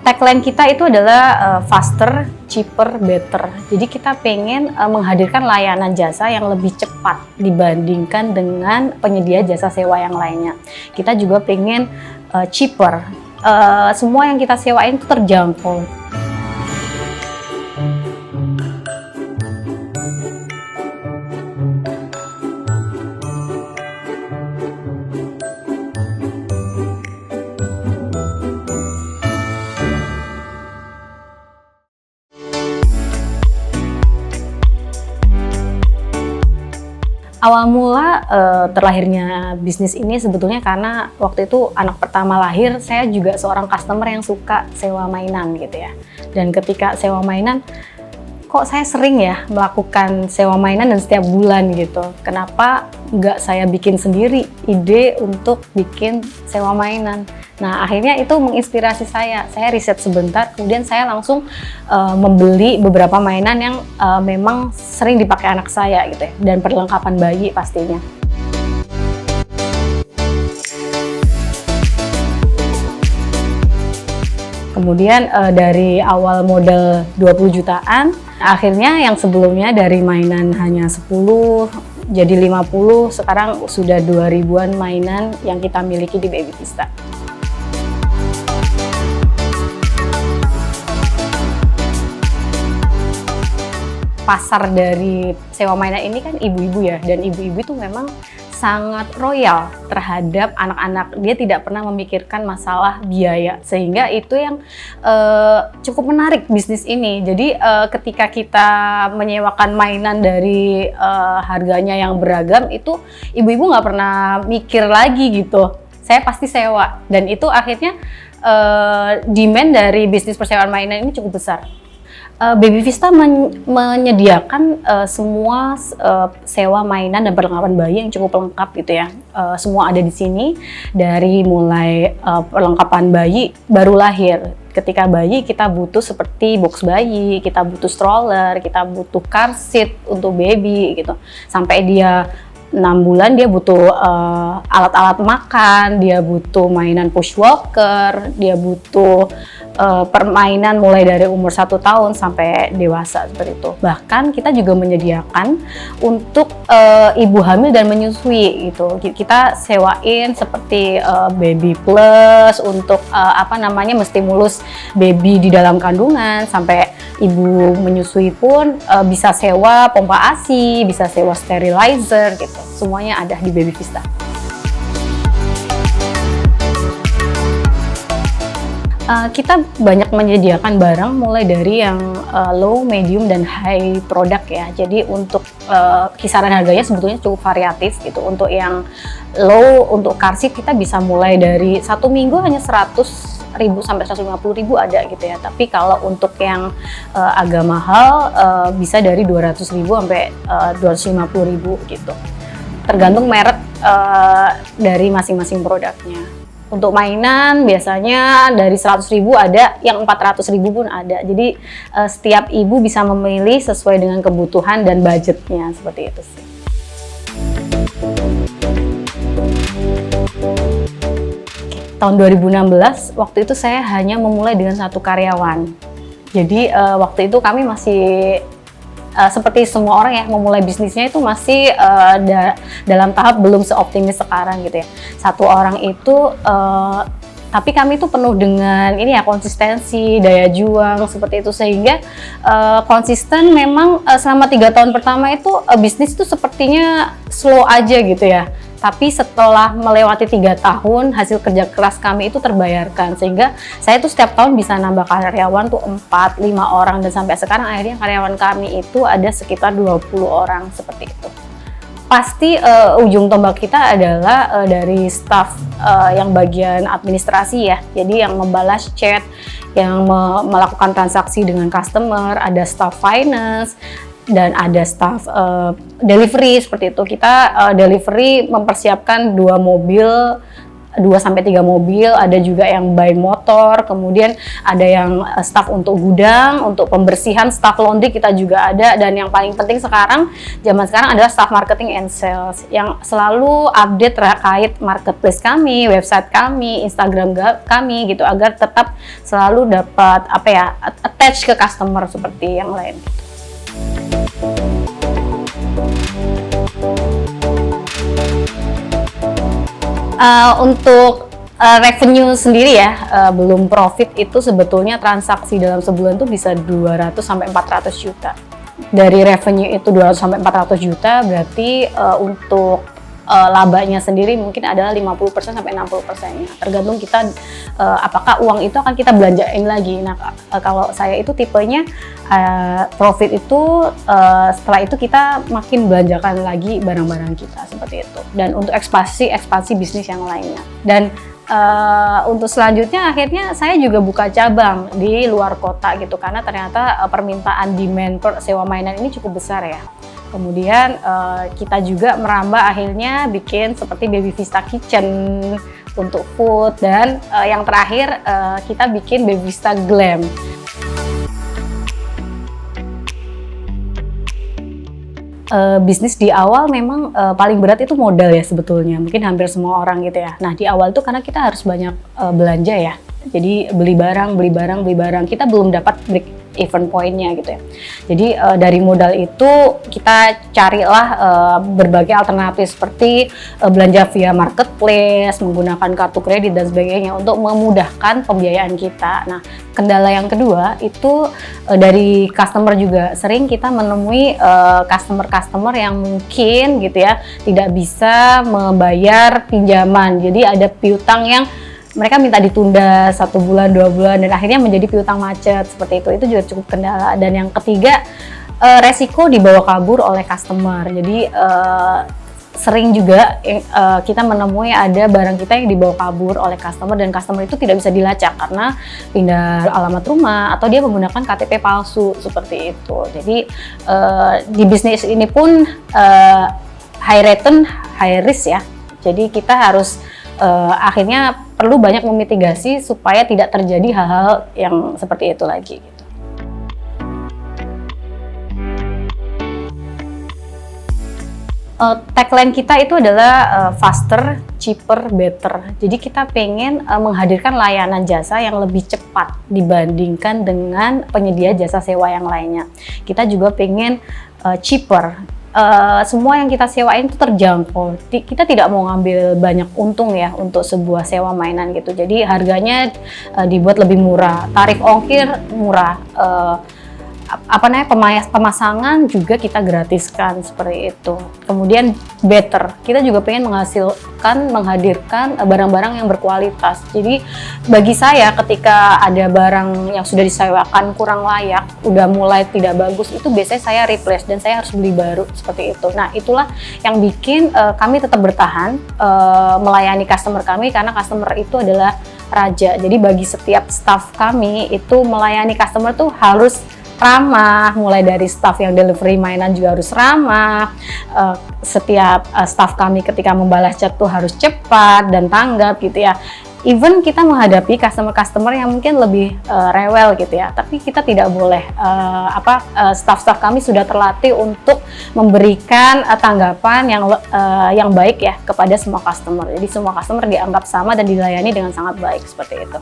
Tagline kita itu adalah faster, cheaper, better. Jadi kita pengen menghadirkan layanan jasa yang lebih cepat dibandingkan dengan penyedia jasa sewa yang lainnya. Kita juga pengen cheaper. Semua yang kita sewain itu terjangkau. Awal mula terlahirnya bisnis ini sebetulnya karena waktu itu anak pertama lahir, saya juga seorang customer yang suka sewa mainan gitu ya. Dan ketika sewa mainan, kok saya sering ya melakukan sewa mainan dan setiap bulan gitu. Kenapa nggak saya bikin sendiri ide untuk bikin sewa mainan? Nah akhirnya itu menginspirasi saya riset sebentar, kemudian saya langsung membeli beberapa mainan yang memang sering dipakai anak saya gitu ya, dan perlengkapan bayi pastinya. Kemudian dari awal modal 20 jutaan, akhirnya yang sebelumnya dari mainan hanya 10 jadi 50, sekarang sudah 2000-an mainan yang kita miliki di Baby Vista. Pasar dari sewa mainan ini kan ibu-ibu ya, dan ibu-ibu itu memang sangat royal terhadap anak-anak. Dia tidak pernah memikirkan masalah biaya, sehingga itu yang cukup menarik bisnis ini. Jadi ketika kita menyewakan mainan dari harganya yang beragam, itu ibu-ibu nggak pernah mikir lagi gitu. Saya pasti sewa, dan itu akhirnya demand dari bisnis persewaan mainan ini cukup besar. Baby Vista menyediakan semua sewa mainan dan perlengkapan bayi yang cukup lengkap gitu ya. Semua ada di sini, dari mulai perlengkapan bayi baru lahir. Ketika bayi kita butuh seperti box bayi, kita butuh stroller, kita butuh car seat untuk baby gitu. Sampai dia 6 bulan dia butuh alat-alat makan, dia butuh mainan push walker, dia butuh permainan mulai dari umur 1 tahun sampai dewasa seperti itu. Bahkan kita juga menyediakan untuk ibu hamil dan menyusui gitu. Kita sewain seperti baby plus untuk menstimulus baby di dalam kandungan, sampai ibu menyusui pun bisa sewa pompa ASI, bisa sewa sterilizer gitu. Semuanya ada di Baby Vista. Kita banyak menyediakan barang mulai dari yang low, medium, dan high product ya. Jadi untuk kisaran harganya sebetulnya cukup variatif gitu. Untuk yang low, untuk car seat kita bisa mulai dari 1 minggu hanya 100.000 sampai 150.000 ada gitu ya. Tapi kalau untuk yang agak mahal bisa dari 200.000 sampai 250.000 gitu. Tergantung merek dari masing-masing produknya. Untuk mainan biasanya dari 100.000 ada, yang 400.000 pun ada. Jadi setiap ibu bisa memilih sesuai dengan kebutuhan dan budgetnya, seperti itu sih. Tahun 2016, waktu itu saya hanya memulai dengan 1 karyawan. Jadi waktu itu kami masih seperti semua orang ya, memulai bisnisnya itu masih dalam tahap belum seoptimis sekarang gitu ya. 1 orang itu, tapi kami itu penuh dengan ini ya, konsistensi, daya juang seperti itu, sehingga konsisten memang selama 3 tahun pertama itu bisnis itu sepertinya slow aja gitu ya. Tapi setelah melewati 3 tahun, hasil kerja keras kami itu terbayarkan, sehingga saya tuh setiap tahun bisa nambah karyawan tuh 4-5 orang, dan sampai sekarang akhirnya karyawan kami itu ada sekitar 20 orang seperti itu. Pasti ujung tombak kita adalah dari staff yang bagian administrasi ya, jadi yang membalas chat, yang melakukan transaksi dengan customer, ada staff finance, dan ada staff delivery seperti itu. Kita delivery mempersiapkan 2 mobil 2-3 mobil, ada juga yang by motor, kemudian ada yang staff untuk gudang, untuk pembersihan, staff laundry kita juga ada, dan yang paling penting sekarang, zaman sekarang adalah staff marketing and sales yang selalu update terkait marketplace kami, website kami, Instagram kami gitu, agar tetap selalu dapat attach ke customer seperti yang lain. Untuk revenue sendiri ya, belum profit itu sebetulnya transaksi dalam sebulan tuh bisa 200-400 juta. Dari revenue itu 200-400 juta, berarti untuk labanya sendiri mungkin adalah 50%-60%. Tergantung kita apakah uang itu akan kita belanjain lagi. Nah, kalau saya itu tipenya profit itu setelah itu kita makin belanjakan lagi barang-barang kita seperti itu. Dan untuk ekspansi bisnis yang lainnya. Dan untuk selanjutnya akhirnya saya juga buka cabang di luar kota gitu, karena ternyata permintaan demand sewa mainan ini cukup besar ya. Kemudian kita juga merambah akhirnya bikin seperti Baby Vista Kitchen untuk food, dan yang terakhir kita bikin Baby Vista Glam. Bisnis di awal memang paling berat itu modal ya sebetulnya, mungkin hampir semua orang gitu ya. Nah, di awal tuh karena kita harus banyak belanja ya, jadi beli barang, kita belum dapat break even point-nya gitu ya. Jadi dari modal itu kita carilah berbagai alternatif seperti belanja via marketplace, menggunakan kartu kredit dan sebagainya untuk memudahkan pembiayaan kita. Nah, kendala yang kedua itu dari customer juga. Sering kita menemui customer yang mungkin gitu ya tidak bisa membayar pinjaman. Jadi ada piutang yang mereka minta ditunda 1 bulan, 2 bulan, dan akhirnya menjadi piutang macet seperti itu. Itu juga cukup kendala. Dan yang ketiga, resiko dibawa kabur oleh customer. Jadi sering juga kita menemui ada barang kita yang dibawa kabur oleh customer, dan customer itu tidak bisa dilacak karena pindah alamat rumah atau dia menggunakan KTP palsu seperti itu. Jadi di bisnis ini pun high return, high risk ya. Jadi kita harus akhirnya perlu banyak memitigasi supaya tidak terjadi hal-hal yang seperti itu lagi. Tagline kita itu adalah faster, cheaper, better. Jadi kita pengen menghadirkan layanan jasa yang lebih cepat dibandingkan dengan penyedia jasa sewa yang lainnya. Kita juga pengen cheaper. Semua yang kita sewain itu terjangkau. Kita tidak mau ngambil banyak untung ya untuk sebuah sewa mainan gitu. Jadi harganya dibuat lebih murah, tarif ongkir murah, pemasangan juga kita gratiskan seperti itu. Kemudian better, kita juga pengen menghadirkan barang-barang yang berkualitas. Jadi bagi saya ketika ada barang yang sudah disewakan kurang layak, udah mulai tidak bagus, itu biasanya saya replace dan saya harus beli baru seperti itu. Nah, itulah yang bikin kami tetap bertahan melayani customer kami, karena customer itu adalah raja. Jadi bagi setiap staff kami itu melayani customer tuh harus ramah, mulai dari staff yang delivery mainan juga harus ramah. Setiap staff kami ketika membalas chat tuh harus cepat dan tanggap gitu ya. Even kita menghadapi customer yang mungkin lebih rewel gitu ya, tapi kita tidak boleh staff-staff kami sudah terlatih untuk memberikan tanggapan yang baik ya kepada semua customer. Jadi semua customer dianggap sama dan dilayani dengan sangat baik seperti itu.